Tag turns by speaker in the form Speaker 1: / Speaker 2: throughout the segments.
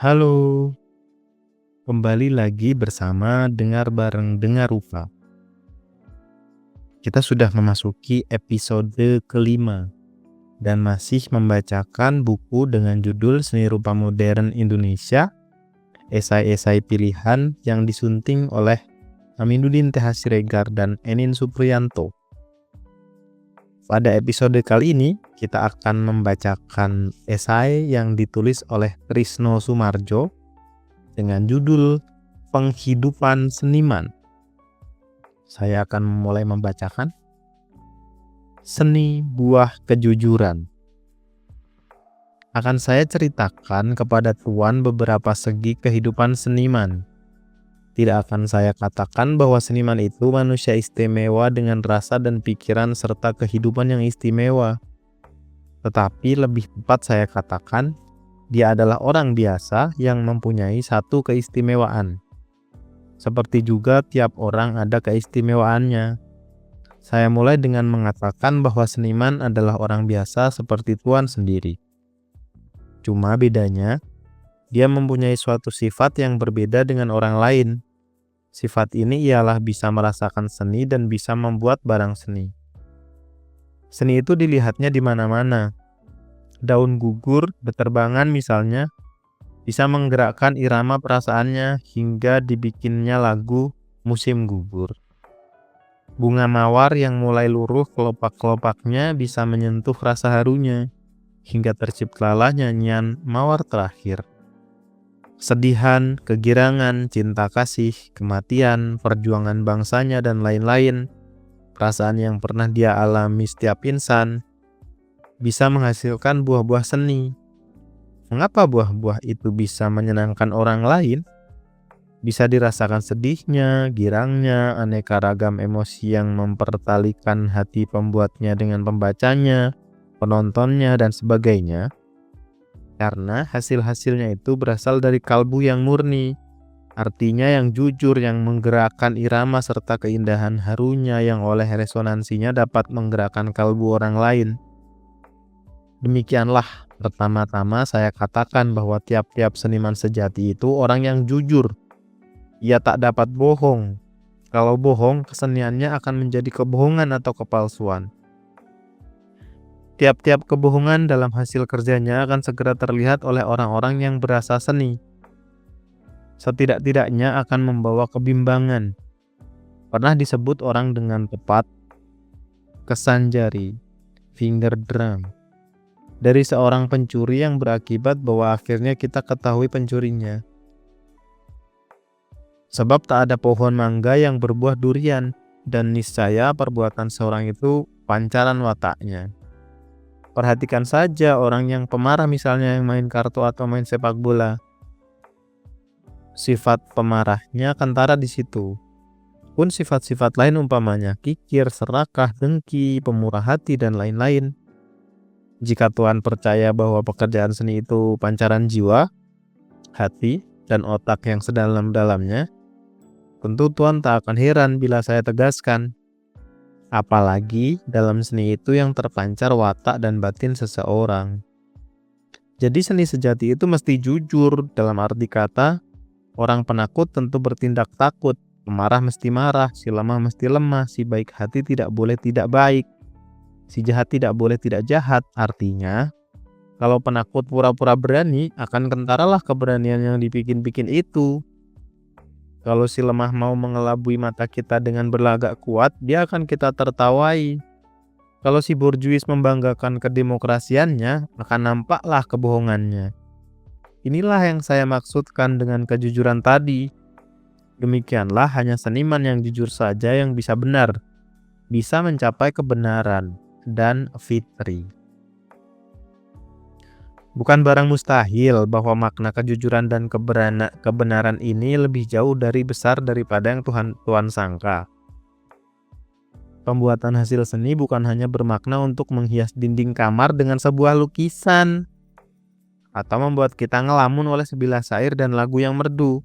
Speaker 1: Halo, kembali lagi bersama Dengar Bareng Dengar Rupa. Kita sudah memasuki episode kelima dan masih membacakan buku dengan judul Seni Rupa Modern Indonesia, esai-esai pilihan yang disunting oleh Aminuddin TH Siregar dan Enin Supriyanto. Pada episode kali ini, kita akan membacakan esai yang ditulis oleh Trisno Sumarjo dengan judul Penghidupan Seniman. Saya akan mulai membacakan. Seni Buah Kejujuran. Akan saya ceritakan kepada Tuan beberapa segi kehidupan seniman. Tidak akan saya katakan bahwa seniman itu manusia istimewa dengan rasa dan pikiran serta kehidupan yang istimewa. Tetapi lebih tepat saya katakan, dia adalah orang biasa yang mempunyai satu keistimewaan. Seperti juga tiap orang ada keistimewaannya. Saya mulai dengan mengatakan bahwa seniman adalah orang biasa seperti Tuan sendiri. Cuma bedanya, dia mempunyai suatu sifat yang berbeda dengan orang lain. Sifat ini ialah bisa merasakan seni dan bisa membuat barang seni. Seni itu dilihatnya di mana-mana. Daun gugur beterbangan misalnya, bisa menggerakkan irama perasaannya hingga dibikinnya lagu Musim Gugur. Bunga mawar yang mulai luruh kelopak-kelopaknya bisa menyentuh rasa harunya, hingga terciptalah nyanyian mawar terakhir. Kesedihan, kegirangan, cinta kasih, kematian, perjuangan bangsanya, dan lain-lain, perasaan yang pernah dia alami setiap insan, bisa menghasilkan buah-buah seni. Mengapa buah-buah itu bisa menyenangkan orang lain? Bisa dirasakan sedihnya, girangnya, aneka ragam emosi yang mempertalikan hati pembuatnya dengan pembacanya, penontonnya, dan sebagainya. Karena hasil-hasilnya itu berasal dari kalbu yang murni, artinya yang jujur, yang menggerakkan irama serta keindahan harunya yang oleh resonansinya dapat menggerakkan kalbu orang lain. Demikianlah pertama-tama saya katakan bahwa tiap-tiap seniman sejati itu orang yang jujur. Ia tak dapat bohong. Kalau bohong, keseniannya akan menjadi kebohongan atau kepalsuan. Tiap-tiap kebohongan dalam hasil kerjanya akan segera terlihat oleh orang-orang yang berasa seni. Setidak-tidaknya akan membawa kebimbangan. Pernah disebut orang dengan tepat, kesan jari, finger drum, dari seorang pencuri yang berakibat bahwa akhirnya kita ketahui pencurinya. Sebab tak ada pohon mangga yang berbuah durian, dan niscaya perbuatan seorang itu pancaran wataknya. Perhatikan saja orang yang pemarah misalnya yang main kartu atau main sepak bola. Sifat pemarahnya kentara di situ. Pun sifat-sifat lain umpamanya kikir, serakah, dengki, pemurah hati, dan lain-lain. Jika Tuan percaya bahwa pekerjaan seni itu pancaran jiwa, hati, dan otak yang sedalam-dalamnya, tentu Tuan tak akan heran bila saya tegaskan. Apalagi dalam seni itu yang terpancar watak dan batin seseorang. Jadi seni sejati itu mesti jujur, dalam arti kata, orang penakut tentu bertindak takut, pemarah mesti marah, si lemah mesti lemah, si baik hati tidak boleh tidak baik. Si jahat tidak boleh tidak jahat. Artinya, kalau penakut pura-pura berani, akan kentaralah keberanian yang dibikin-bikin itu. Kalau si lemah mau mengelabui mata kita dengan berlagak kuat, dia akan kita tertawai. Kalau si borjuis membanggakan kedemokrasiannya, akan nampaklah kebohongannya. Inilah yang saya maksudkan dengan kejujuran tadi. Demikianlah hanya seniman yang jujur saja yang bisa benar, bisa mencapai kebenaran dan fitri. Bukan barang mustahil bahwa makna kejujuran dan kebenaran ini lebih jauh dari besar daripada yang Tuhan sangka. Pembuatan hasil seni bukan hanya bermakna untuk menghias dinding kamar dengan sebuah lukisan, atau membuat kita ngelamun oleh sebilah syair dan lagu yang merdu.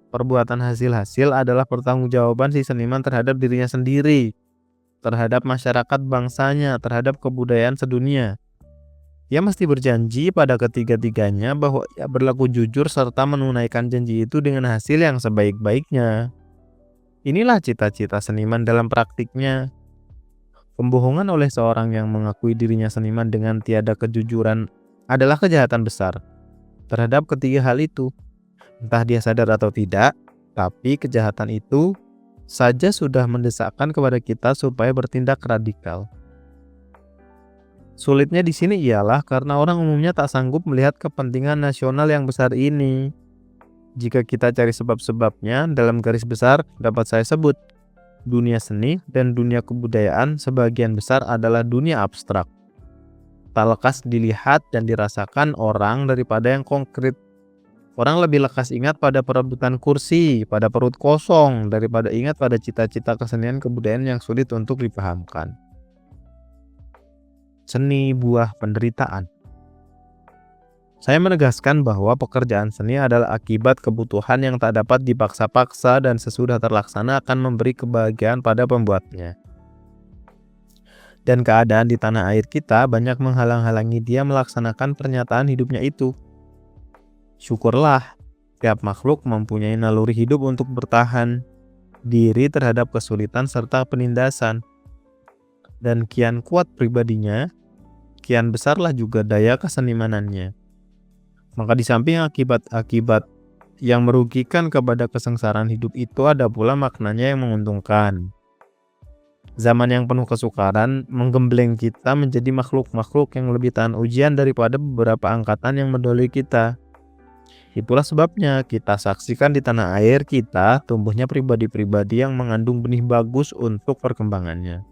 Speaker 1: Perbuatan hasil-hasil adalah pertanggungjawaban si seniman terhadap dirinya sendiri, terhadap masyarakat bangsanya, terhadap kebudayaan sedunia. Ia mesti berjanji pada ketiga-tiganya bahwa ia berlaku jujur serta menunaikan janji itu dengan hasil yang sebaik-baiknya. Inilah cita-cita seniman dalam praktiknya. Pembohongan oleh seorang yang mengakui dirinya seniman dengan tiada kejujuran adalah kejahatan besar terhadap ketiga hal itu. Entah dia sadar atau tidak, tapi kejahatan itu saja sudah mendesakkan kepada kita supaya bertindak radikal. Sulitnya di sini ialah karena orang umumnya tak sanggup melihat kepentingan nasional yang besar ini. Jika kita cari sebab-sebabnya, dalam garis besar dapat saya sebut, dunia seni dan dunia kebudayaan sebagian besar adalah dunia abstrak. Tak lekas dilihat dan dirasakan orang daripada yang konkret. Orang lebih lekas ingat pada perebutan kursi, pada perut kosong, daripada ingat pada cita-cita kesenian kebudayaan yang sulit untuk dipahamkan. Seni buah penderitaan. Saya menegaskan bahwa pekerjaan seni adalah akibat kebutuhan yang tak dapat dipaksa-paksa dan sesudah terlaksana akan memberi kebahagiaan pada pembuatnya. Dan keadaan di tanah air kita banyak menghalang-halangi dia melaksanakan pernyataan hidupnya itu. Syukurlah, tiap makhluk mempunyai naluri hidup untuk bertahan diri terhadap kesulitan serta penindasan. Dan kian kuat pribadinya, kian besarlah juga daya kesenimanannya. Maka di samping akibat-akibat yang merugikan kepada kesengsaraan hidup itu ada pula maknanya yang menguntungkan. Zaman yang penuh kesukaran menggembleng kita menjadi makhluk-makhluk yang lebih tahan ujian daripada beberapa angkatan yang mendahului kita. Itulah sebabnya kita saksikan di tanah air kita tumbuhnya pribadi-pribadi yang mengandung benih bagus untuk perkembangannya.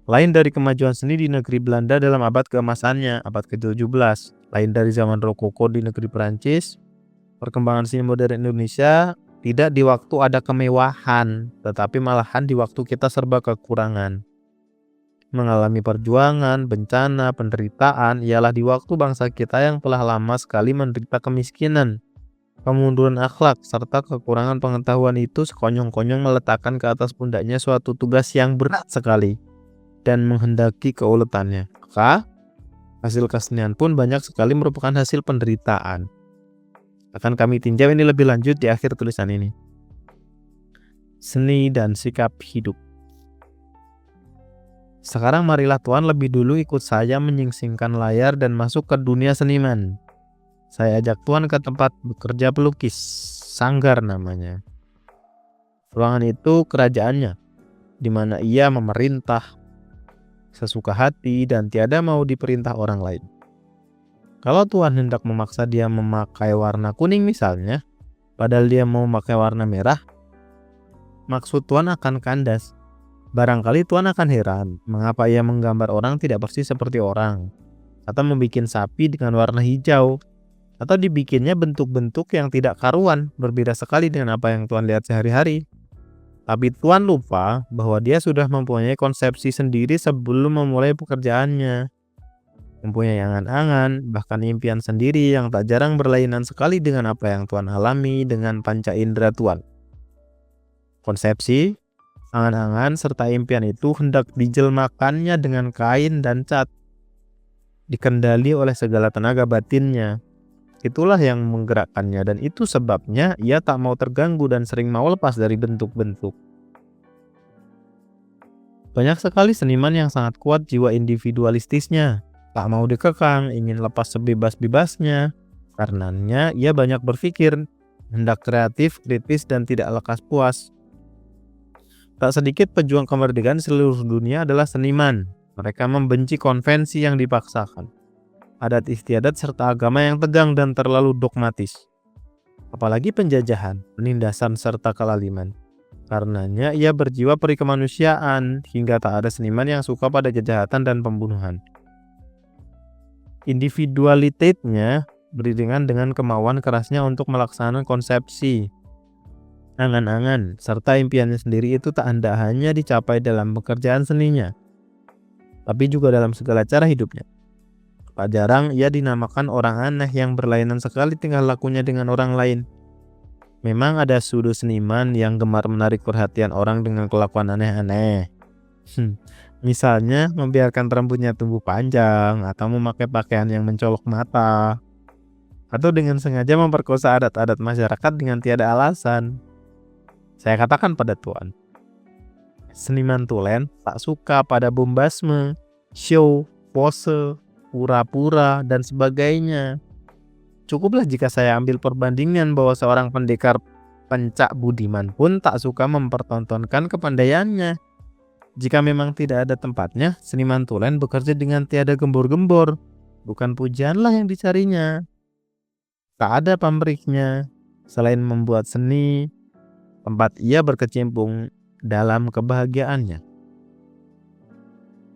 Speaker 1: Lain dari kemajuan seni di negeri Belanda dalam abad keemasannya, abad ke-17. Lain dari zaman Rokoko di negeri Perancis, perkembangan seni modern Indonesia tidak di waktu ada kemewahan, tetapi malahan di waktu kita serba kekurangan. Mengalami perjuangan, bencana, penderitaan, ialah di waktu bangsa kita yang telah lama sekali menderita kemiskinan, kemunduran akhlak, serta kekurangan pengetahuan itu sekonyong-konyong meletakkan ke atas pundaknya suatu tugas yang berat sekali dan menghendaki keuletannya. Maka hasil kesenian pun banyak sekali merupakan hasil penderitaan. Akan kami tinjau ini lebih lanjut di akhir tulisan ini. Seni dan sikap hidup. Sekarang marilah Tuan lebih dulu ikut saya menyingsingkan layar dan masuk ke dunia seniman. Saya ajak Tuan ke tempat bekerja pelukis, sanggar namanya. Ruangan itu kerajaannya, di mana ia memerintah sesuka hati dan tiada mau diperintah orang lain. Kalau Tuan hendak memaksa dia memakai warna kuning misalnya, padahal dia mau memakai warna merah, maksud Tuan akan kandas. Barangkali Tuan akan heran mengapa ia menggambar orang tidak persis seperti orang, atau membuat sapi dengan warna hijau, atau dibikinnya bentuk-bentuk yang tidak karuan, berbeda sekali dengan apa yang Tuan lihat sehari-hari. Tapi Tuan lupa bahwa dia sudah mempunyai konsepsi sendiri sebelum memulai pekerjaannya. Mempunyai angan-angan, bahkan impian sendiri yang tak jarang berlainan sekali dengan apa yang Tuan alami dengan panca indera Tuan. Konsepsi, angan-angan, serta impian itu hendak dijelmakannya dengan kain dan cat, dikendali oleh segala tenaga batinnya. Itulah yang menggerakkannya dan itu sebabnya ia tak mau terganggu dan sering mau lepas dari bentuk-bentuk. Banyak sekali seniman yang sangat kuat jiwa individualistisnya, tak mau dikekang, ingin lepas sebebas-bebasnya. Karenanya ia banyak berpikir, hendak kreatif, kritis, dan tidak lekas puas. Tak sedikit pejuang kemerdekaan seluruh dunia adalah seniman. Mereka membenci konvensi yang dipaksakan, adat istiadat serta agama yang tegang dan terlalu dogmatis. Apalagi penjajahan, penindasan serta kelaliman. Karenanya ia berjiwa peri kemanusiaan hingga tak ada seniman yang suka pada kejahatan dan pembunuhan. Individualitasnya beriringan dengan kemauan kerasnya untuk melaksanakan konsepsi, angan-angan, serta impiannya sendiri itu tak hanya dicapai dalam pekerjaan seninya, tapi juga dalam segala cara hidupnya. Tak jarang ia dinamakan orang aneh yang berlainan sekali tingkah lakunya dengan orang lain. Memang ada sudut seniman yang gemar menarik perhatian orang dengan kelakuan aneh-aneh. Misalnya membiarkan rambutnya tumbuh panjang atau memakai pakaian yang mencolok mata, atau dengan sengaja memperkosa adat-adat masyarakat dengan tiada alasan. Saya katakan pada Tuan, seniman tulen tak suka pada bombasme, show, pose, pura-pura, dan sebagainya. Cukuplah jika saya ambil perbandingan bahwa seorang pendekar pencak budiman pun tak suka mempertontonkan kepandaiannya. Jika memang tidak ada tempatnya, seniman tulen bekerja dengan tiada gembor-gembor. Bukan pujianlah yang dicarinya. Tak ada pamriknya. Selain membuat seni, tempat ia berkecimpung dalam kebahagiaannya.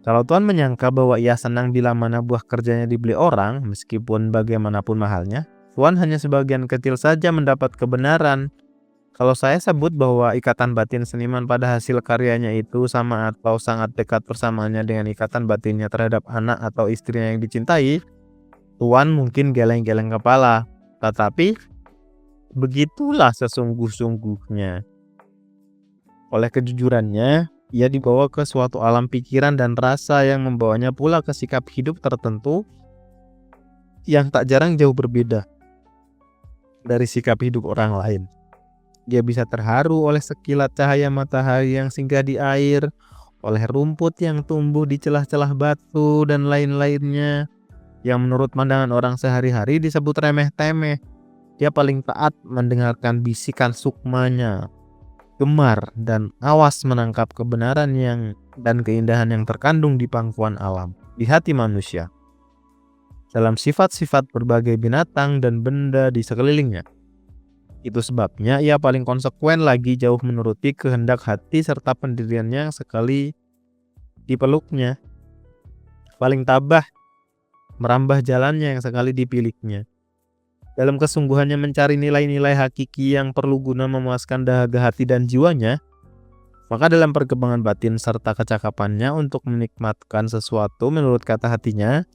Speaker 1: Kalau Tuan menyangka bahwa ia senang bila mana buah kerjanya dibeli orang, meskipun bagaimanapun mahalnya, Tuan hanya sebagian kecil saja mendapat kebenaran. Kalau saya sebut bahwa ikatan batin seniman pada hasil karyanya itu sama atau sangat dekat persamaannya dengan ikatan batinnya terhadap anak atau istrinya yang dicintai, Tuan mungkin geleng-geleng kepala. Tetapi begitulah sesungguh-sungguhnya. Oleh kejujurannya, ia dibawa ke suatu alam pikiran dan rasa yang membawanya pula ke sikap hidup tertentu yang tak jarang jauh berbeda dari sikap hidup orang lain. Dia bisa terharu oleh sekilat cahaya matahari yang singgah di air, oleh rumput yang tumbuh di celah-celah batu, dan lain-lainnya yang menurut pandangan orang sehari-hari disebut remeh-temeh. Dia paling taat mendengarkan bisikan sukmanya, gemar dan awas menangkap kebenaran dan keindahan yang terkandung di pangkuan alam, di hati manusia, dalam sifat-sifat berbagai binatang dan benda di sekelilingnya. Itu sebabnya ia paling konsekuen lagi jauh menuruti kehendak hati serta pendiriannya yang sekali dipeluknya, paling tabah merambah jalannya yang sekali dipilihnya. Dalam kesungguhannya mencari nilai-nilai hakiki yang perlu guna memuaskan dahaga hati dan jiwanya, maka dalam perkembangan batin serta kecakapannya untuk menikmatkan sesuatu menurut kata hatinya,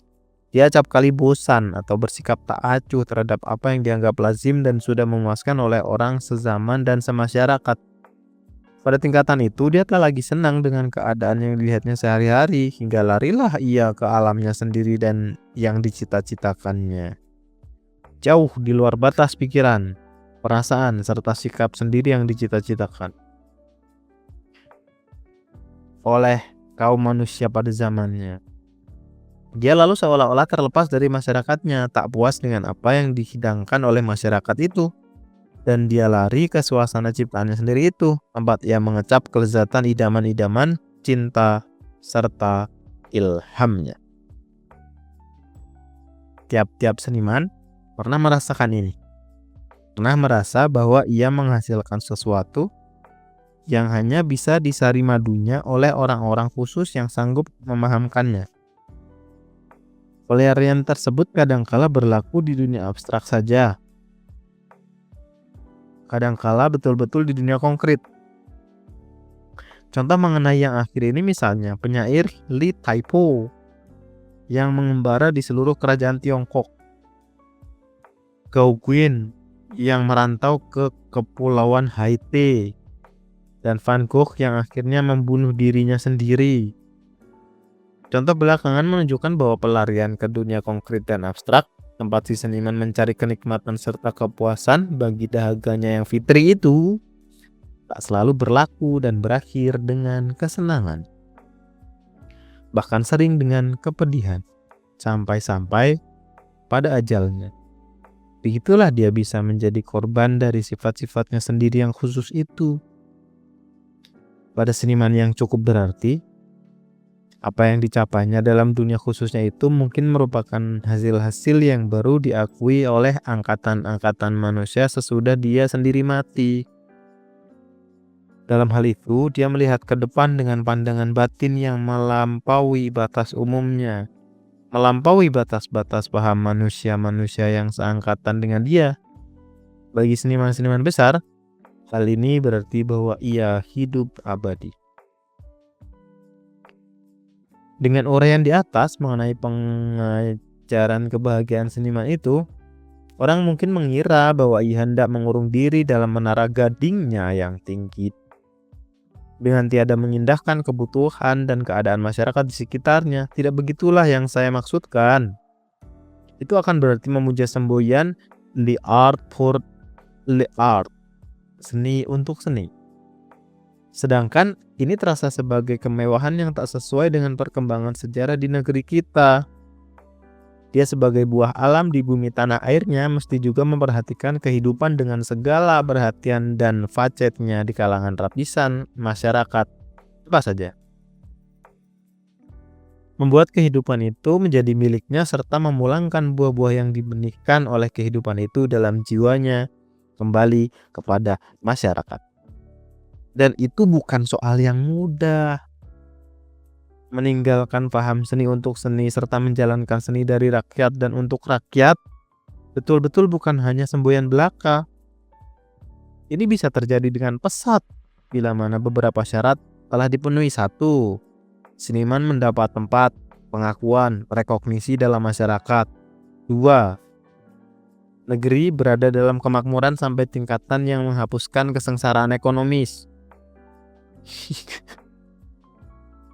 Speaker 1: dia acap kali bosan atau bersikap tak acuh terhadap apa yang dianggap lazim dan sudah memuaskan oleh orang sezaman dan semasyarakat. Pada tingkatan itu, dia tak lagi senang dengan keadaan yang dilihatnya sehari-hari, hingga larilah ia ke alamnya sendiri dan yang dicita-citakannya. Jauh di luar batas pikiran, perasaan, serta sikap sendiri yang dicita-citakan oleh kaum manusia pada zamannya. Dia lalu seolah-olah terlepas dari masyarakatnya, tak puas dengan apa yang dihidangkan oleh masyarakat itu. Dan dia lari ke suasana ciptaannya sendiri itu, tempat ia mengecap kelezatan idaman-idaman, cinta, serta ilhamnya. Tiap-tiap seniman pernah merasakan ini. Pernah merasa bahwa ia menghasilkan sesuatu yang hanya bisa disari madunya oleh orang-orang khusus yang sanggup memahamkannya. Pelarian tersebut kadangkala berlaku di dunia abstrak saja, kadangkala betul-betul di dunia konkret. Contoh mengenai yang akhir ini misalnya penyair Li Taipo yang mengembara di seluruh kerajaan Tiongkok, Gao Guin yang merantau ke Kepulauan Haiti, dan Van Gogh yang akhirnya membunuh dirinya sendiri. Contoh belakangan menunjukkan bahwa pelarian ke dunia konkret dan abstrak, tempat si seniman mencari kenikmatan serta kepuasan bagi dahaganya yang fitri itu, tak selalu berlaku dan berakhir dengan kesenangan. Bahkan sering dengan kepedihan, sampai-sampai pada ajalnya. Begitulah dia bisa menjadi korban dari sifat-sifatnya sendiri yang khusus itu. Pada seniman yang cukup berarti, apa yang dicapainya dalam dunia khususnya itu mungkin merupakan hasil-hasil yang baru diakui oleh angkatan-angkatan manusia sesudah dia sendiri mati. Dalam hal itu, dia melihat ke depan dengan pandangan batin yang melampaui batas umumnya, melampaui batas-batas paham manusia-manusia yang seangkatan dengan dia. Bagi seniman-seniman besar, hal ini berarti bahwa ia hidup abadi. Dengan uraian di atas mengenai pengajaran kebahagiaan seniman itu, orang mungkin mengira bahwa ia hendak mengurung diri dalam menara gadingnya yang tinggi. dengan tiada mengindahkan kebutuhan dan keadaan masyarakat di sekitarnya. Tidak begitulah yang saya maksudkan. Itu akan berarti memuja semboyan the art for the art, seni untuk seni. Sedangkan ini terasa sebagai kemewahan yang tak sesuai dengan perkembangan sejarah di negeri kita. Dia sebagai buah alam di bumi tanah airnya mesti juga memperhatikan kehidupan dengan segala perhatian dan facetnya di kalangan lapisan masyarakat. Apa saja? Membuat kehidupan itu menjadi miliknya serta memulangkan buah-buah yang dibenihkan oleh kehidupan itu dalam jiwanya kembali kepada masyarakat. Dan itu bukan soal yang mudah. Meninggalkan paham seni untuk seni serta menjalankan seni dari rakyat dan untuk rakyat betul-betul bukan hanya semboyan belaka. Ini bisa terjadi dengan pesat bila mana beberapa syarat telah dipenuhi. 1. Seniman mendapat tempat, pengakuan, rekognisi dalam masyarakat. 2. Negeri berada dalam kemakmuran sampai tingkatan yang menghapuskan kesengsaraan ekonomis.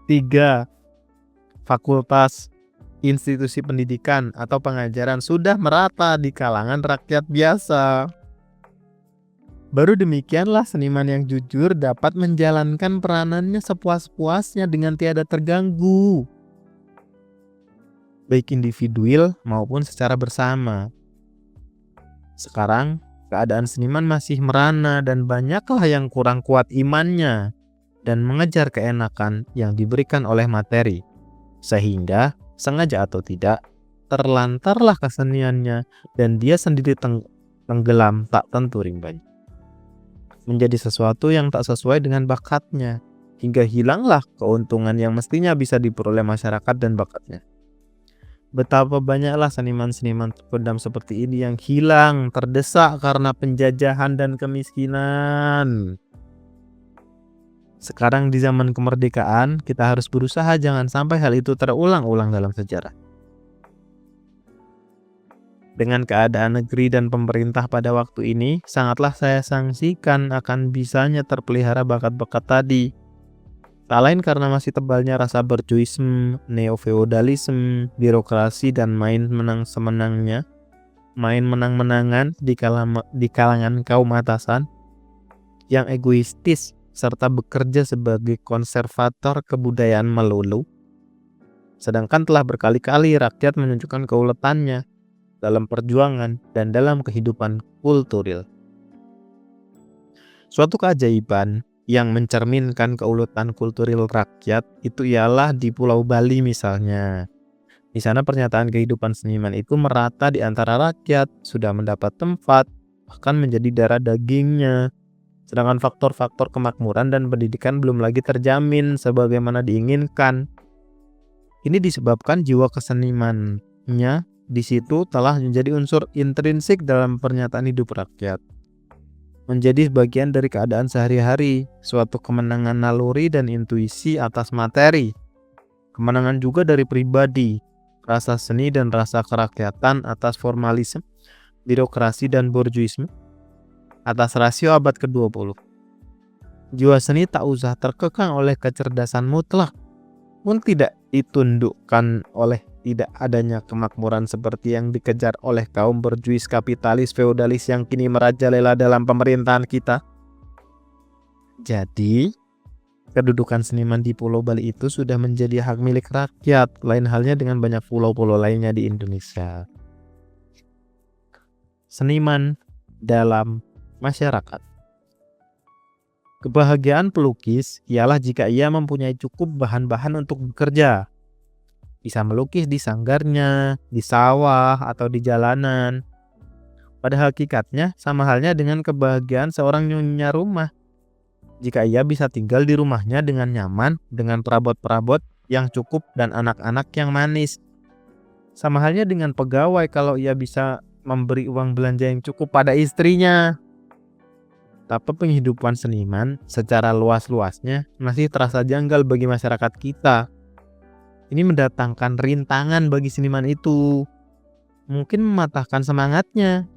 Speaker 1: 3. Fakultas, institusi pendidikan atau pengajaran sudah merata di kalangan rakyat biasa. Baru demikianlah seniman yang jujur dapat menjalankan peranannya sepuas-puasnya dengan tiada terganggu, baik individual maupun secara bersama. Sekarang keadaan seniman masih merana dan banyaklah yang kurang kuat imannya dan mengejar keenakan yang diberikan oleh materi, sehingga sengaja atau tidak terlantarlah keseniannya dan dia sendiri tenggelam tak tentu rimbanya, menjadi sesuatu yang tak sesuai dengan bakatnya, hingga hilanglah keuntungan yang mestinya bisa diperoleh masyarakat dan bakatnya. Betapa banyaklah seniman-seniman terpendam seperti ini yang hilang, terdesak karena penjajahan dan kemiskinan. Sekarang di zaman kemerdekaan, kita harus berusaha jangan sampai hal itu terulang-ulang dalam sejarah. Dengan keadaan negeri dan pemerintah pada waktu ini, sangatlah saya sangsikan akan bisanya terpelihara bakat-bakat tadi. Tak lain karena masih tebalnya rasa berjuisme, neo-feodalisme, birokrasi, dan main menang-menangan di kalangan kaum atasan yang egoistis serta bekerja sebagai konservator kebudayaan melulu. Sedangkan telah berkali-kali rakyat menunjukkan keuletannya dalam perjuangan dan dalam kehidupan kulturil. Suatu keajaiban yang mencerminkan keuletan kulturil rakyat itu ialah di Pulau Bali misalnya. Di sana pernyataan kehidupan seniman itu merata di antara rakyat, sudah mendapat tempat, bahkan menjadi darah dagingnya. Sedangkan faktor-faktor kemakmuran dan pendidikan belum lagi terjamin sebagaimana diinginkan. Ini disebabkan jiwa kesenimannya di situ telah menjadi unsur intrinsik dalam pernyataan hidup rakyat. Menjadi bagian dari keadaan sehari-hari, suatu kemenangan naluri dan intuisi atas materi. Kemenangan juga dari pribadi, rasa seni dan rasa kerakyatan atas formalisme, birokrasi dan borjuisme, atas rasio abad ke-20. Jiwa seni tak usah terkekang oleh kecerdasan mutlak, pun tidak ditundukkan oleh tidak adanya kemakmuran seperti yang dikejar oleh kaum berjuis kapitalis feodalis yang kini merajalela dalam pemerintahan kita. Jadi, kedudukan seniman di Pulau Bali itu sudah menjadi hak milik rakyat, lain halnya dengan banyak pulau-pulau lainnya di Indonesia. Seniman dalam masyarakat. Kebahagiaan pelukis ialah jika ia mempunyai cukup bahan-bahan untuk bekerja. Bisa melukis di sanggarnya, di sawah, atau di jalanan. Pada hakikatnya sama halnya dengan kebahagiaan seorang nyonya rumah. Jika ia bisa tinggal di rumahnya dengan nyaman, dengan perabot-perabot yang cukup dan anak-anak yang manis. Sama halnya dengan pegawai kalau ia bisa memberi uang belanja yang cukup pada istrinya. Tapi penghidupan seniman secara luas-luasnya masih terasa janggal bagi masyarakat kita. Ini mendatangkan rintangan bagi seniman itu. Mungkin mematahkan semangatnya,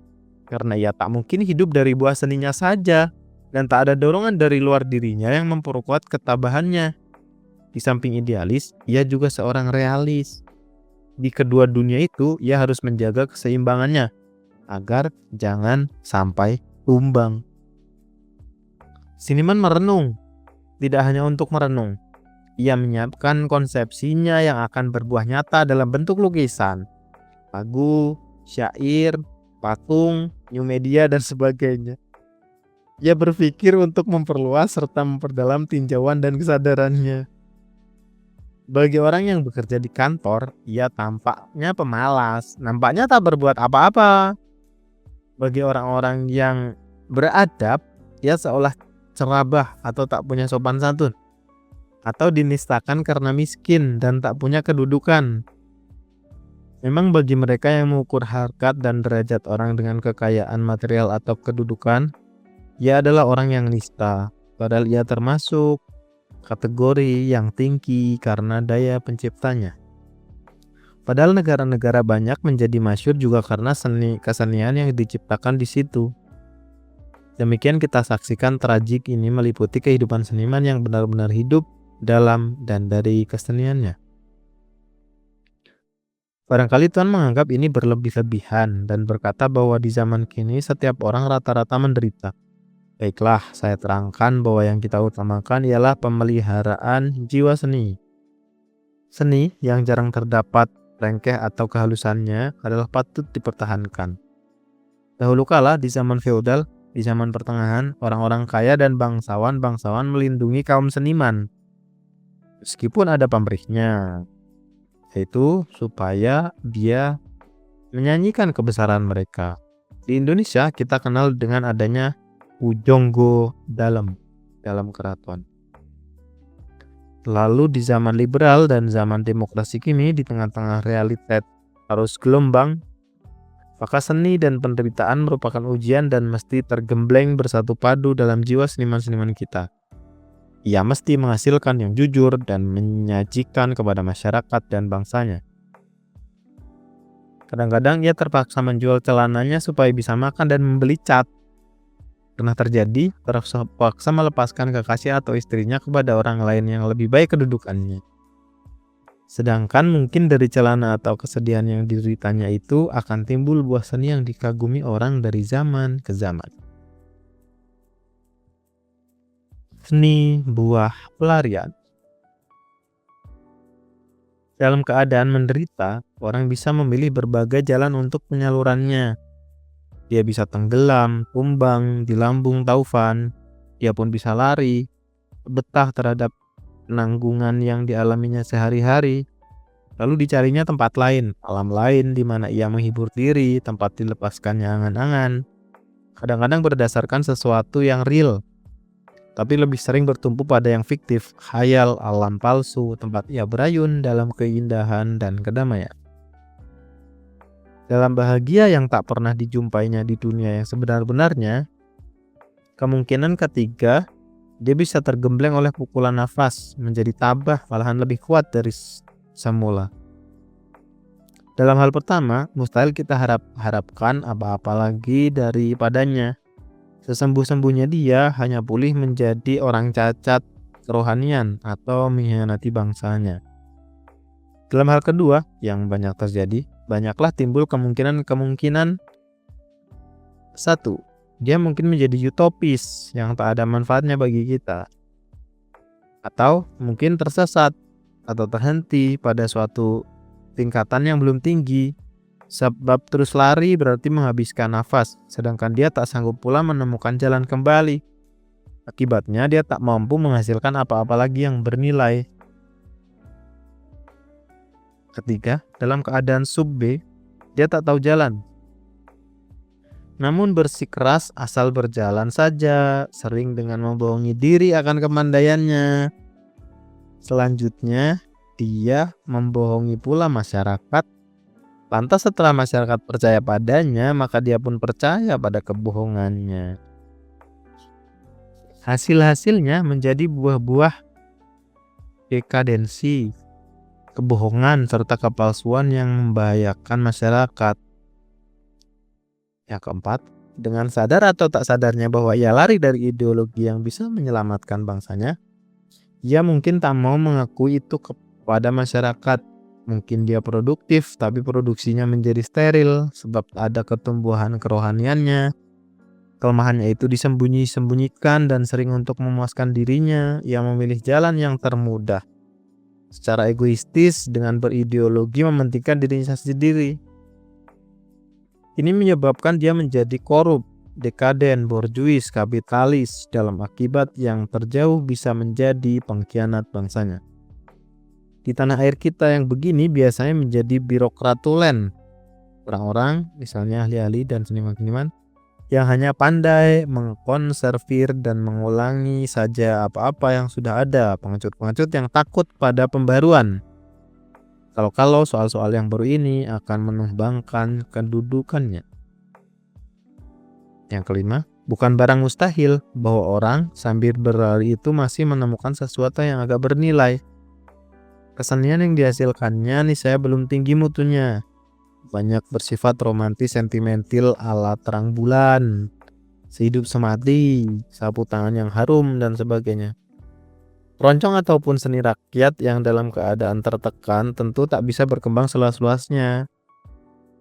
Speaker 1: karena ia tak mungkin hidup dari buah seninya saja. dan tak ada dorongan dari luar dirinya yang memperkuat ketabahannya. Di samping idealis, ia juga seorang realis. Di kedua dunia itu, ia harus menjaga keseimbangannya agar jangan sampai tumbang. Seniman merenung, tidak hanya untuk merenung. Ia menyiapkan konsepsinya yang akan berbuah nyata dalam bentuk lukisan, lagu, syair, patung, new media, dan sebagainya. Ia berpikir untuk memperluas serta memperdalam tinjauan dan kesadarannya. Bagi orang yang bekerja di kantor, ia tampaknya pemalas, nampaknya tak berbuat apa-apa. Bagi orang-orang yang beradab, ia seolah cerabah atau tak punya sopan santun, atau dinistakan karena miskin dan tak punya kedudukan. Memang bagi mereka yang mengukur harkat dan derajat orang dengan kekayaan material atau kedudukan, ia adalah orang yang nista, padahal ia termasuk kategori yang tinggi karena daya penciptanya. Padahal negara-negara banyak menjadi masyhur juga karena kesenian yang diciptakan di situ. Demikian kita saksikan tragik ini meliputi kehidupan seniman yang benar-benar hidup dalam dan dari keseniannya. Barangkali Tuhan menganggap ini berlebih-lebihan dan berkata bahwa di zaman kini setiap orang rata-rata menderita. Baiklah, saya terangkan bahwa yang kita utamakan ialah pemeliharaan jiwa seni. Seni yang jarang terdapat lengkeh atau kehalusannya adalah patut dipertahankan. Dahulu kala di zaman feodal, di zaman pertengahan, orang-orang kaya dan bangsawan melindungi kaum seniman. Meskipun ada pamrihnya, yaitu supaya dia menyanyikan kebesaran mereka. Di Indonesia kita kenal dengan adanya Pujonggo dalam keraton. Lalu di zaman liberal dan zaman demokrasi kini, di tengah-tengah realitas arus gelombang, maka seni dan penderitaan merupakan ujian dan mesti tergembleng bersatu padu dalam jiwa seniman-seniman kita. Ia mesti menghasilkan yang jujur dan menyajikan kepada masyarakat dan bangsanya. Kadang-kadang ia terpaksa menjual celananya supaya bisa makan dan membeli cat. Pernah terjadi, terpaksa melepaskan kekasih atau istrinya kepada orang lain yang lebih baik kedudukannya. Sedangkan mungkin dari celana atau kesedihan yang dideritanya itu akan timbul buah seni yang dikagumi orang dari zaman ke zaman. Seni buah pelarian. Dalam keadaan menderita, orang bisa memilih berbagai jalan untuk penyalurannya. Dia bisa tenggelam, tumbang di lambung taufan. Dia pun bisa lari, betah terhadap penanggungan yang dialaminya sehari-hari. Lalu dicarinya tempat lain, alam lain di mana ia menghibur diri, tempat dilepaskannya angan-angan. Kadang-kadang berdasarkan sesuatu yang real, tapi lebih sering bertumpu pada yang fiktif, khayal, alam palsu, tempat ia berayun dalam keindahan dan kedamaian. Dalam bahagia yang tak pernah dijumpainya di dunia yang sebenar-benarnya, kemungkinan ketiga, dia bisa tergembleng oleh pukulan nafas, menjadi tabah, malahan lebih kuat dari semula. Dalam hal pertama, mustahil kita harapkan apa-apa lagi daripadanya. Sesembuh-sembuhnya dia hanya pulih menjadi orang cacat kerohanian atau mengkhianati bangsanya. Dalam hal kedua, yang banyak terjadi, banyaklah timbul kemungkinan. Satu, dia mungkin menjadi utopis yang tak ada manfaatnya bagi kita. Atau mungkin tersesat atau terhenti pada suatu tingkatan yang belum tinggi. Sebab terus lari berarti menghabiskan nafas, sedangkan dia tak sanggup pula menemukan jalan kembali. Akibatnya dia tak mampu menghasilkan apa-apa lagi yang bernilai. Ketiga, dalam keadaan sub B, dia tak tahu jalan. Namun bersikeras asal berjalan saja, sering dengan membohongi diri akan kepandaiannya. Selanjutnya, dia membohongi pula masyarakat. Lantas setelah masyarakat percaya padanya, maka dia pun percaya pada kebohongannya. Hasil-hasilnya menjadi buah-buah dekadensi, kebohongan, serta kepalsuan yang membahayakan masyarakat. Yang keempat, Dengan sadar atau tak sadarnya bahwa ia lari dari ideologi yang bisa menyelamatkan bangsanya, ia mungkin tak mau mengakui itu kepada masyarakat. Mungkin dia produktif, tapi produksinya menjadi steril sebab ada ketumbuhan kerohaniannya. Kelemahannya itu disembunyi-sembunyikan dan sering untuk memuaskan dirinya, ia memilih jalan yang termudah. Secara egoistis dengan berideologi mementingkan dirinya sendiri. Ini menyebabkan dia menjadi korup, dekaden, borjuis, kapitalis dalam akibat yang terjauh bisa menjadi pengkhianat bangsanya. Di tanah air kita yang begini biasanya menjadi birokrat tulen. Orang-orang, misalnya ahli-ahli dan seniman-seniman, yang hanya pandai mengkonservir dan mengulangi saja apa-apa yang sudah ada, pengecut-pengecut yang takut pada pembaruan. Kalau soal-soal yang baru ini akan menumbangkan kedudukannya. Yang kelima, bukan barang mustahil bahwa orang sambil berlari itu masih menemukan sesuatu yang agak bernilai. Kesenian yang dihasilkannya nih saya belum tinggi mutunya. Banyak bersifat romantis sentimental ala terang bulan, sehidup semati, sapu tangan yang harum, dan sebagainya. Keroncong ataupun seni rakyat yang dalam keadaan tertekan tentu tak bisa berkembang seluas-luasnya.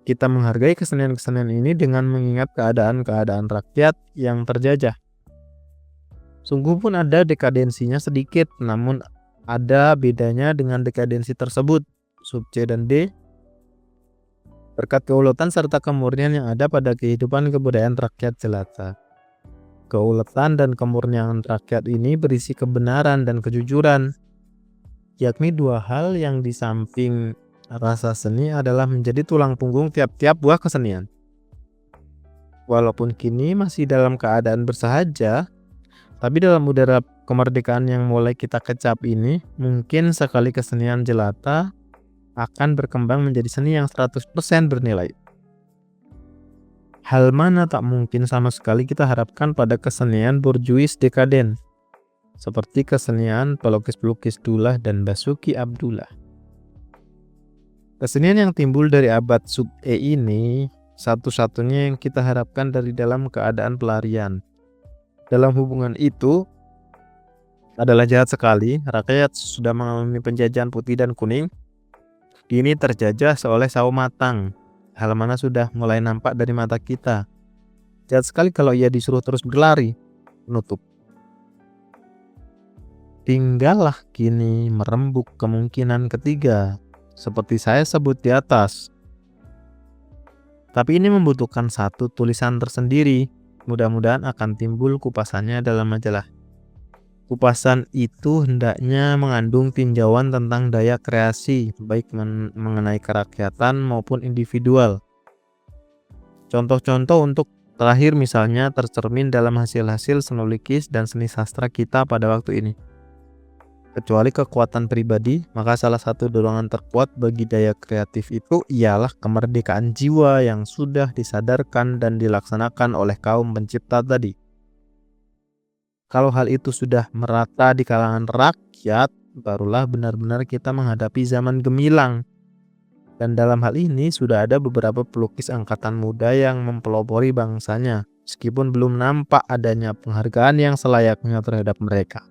Speaker 1: Kita menghargai kesenian-kesenian ini dengan mengingat keadaan-keadaan rakyat yang terjajah. Sungguh pun ada dekadensinya sedikit, namun ada bedanya dengan dekadensi tersebut, sub C dan D, berkat keuletan serta kemurnian yang ada pada kehidupan kebudayaan rakyat jelata. Keuletan dan kemurnian rakyat ini berisi kebenaran dan kejujuran, yakni dua hal yang di samping rasa seni adalah menjadi tulang punggung tiap-tiap buah kesenian. Walaupun kini masih dalam keadaan bersahaja, tapi dalam udara kemerdekaan yang mulai kita kecap ini, mungkin sekali kesenian jelata akan berkembang menjadi seni yang 100% bernilai. Hal mana tak mungkin sama sekali kita harapkan pada kesenian borjuis dekaden, seperti kesenian pelukis-pelukis Dullah dan Basuki Abdullah. Kesenian yang timbul dari abad sub E ini satu-satunya yang kita harapkan dari dalam keadaan pelarian. Dalam hubungan itu adalah jahat sekali, rakyat sudah mengalami penjajahan putih dan kuning, kini terjajah seoleh sawo matang. Hal mana sudah mulai nampak dari mata kita. Jahat sekali kalau ia disuruh terus berlari. Penutup. Tinggallah kini merembuk kemungkinan ketiga, seperti saya sebut di atas. Tapi ini membutuhkan satu tulisan tersendiri. Mudah-mudahan akan timbul kupasannya dalam majalah. Kupasan itu hendaknya mengandung tinjauan tentang daya kreasi, baik mengenai kerakyatan maupun individual. Contoh-contoh untuk terakhir misalnya tercermin dalam hasil-hasil seni lukis dan seni sastra kita pada waktu ini. Kecuali kekuatan pribadi, maka salah satu dorongan terkuat bagi daya kreatif itu ialah kemerdekaan jiwa yang sudah disadarkan dan dilaksanakan oleh kaum pencipta tadi. Kalau hal itu sudah merata di kalangan rakyat, barulah benar-benar kita menghadapi zaman gemilang. Dan dalam hal ini sudah ada beberapa pelukis angkatan muda yang mempelopori bangsanya, meskipun belum nampak adanya penghargaan yang selayaknya terhadap mereka,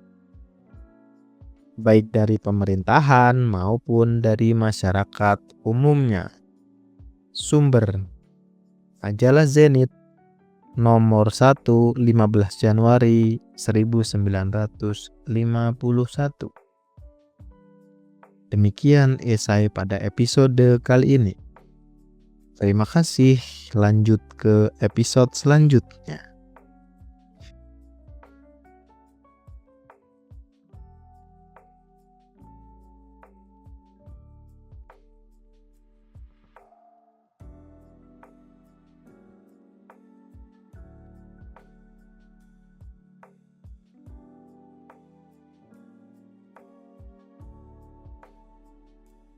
Speaker 1: baik dari pemerintahan maupun dari masyarakat umumnya. Sumber: Majalah Zenit, nomor 1, 15 Januari 1951. Demikian esai pada episode kali ini. Terima kasih, lanjut ke episode selanjutnya.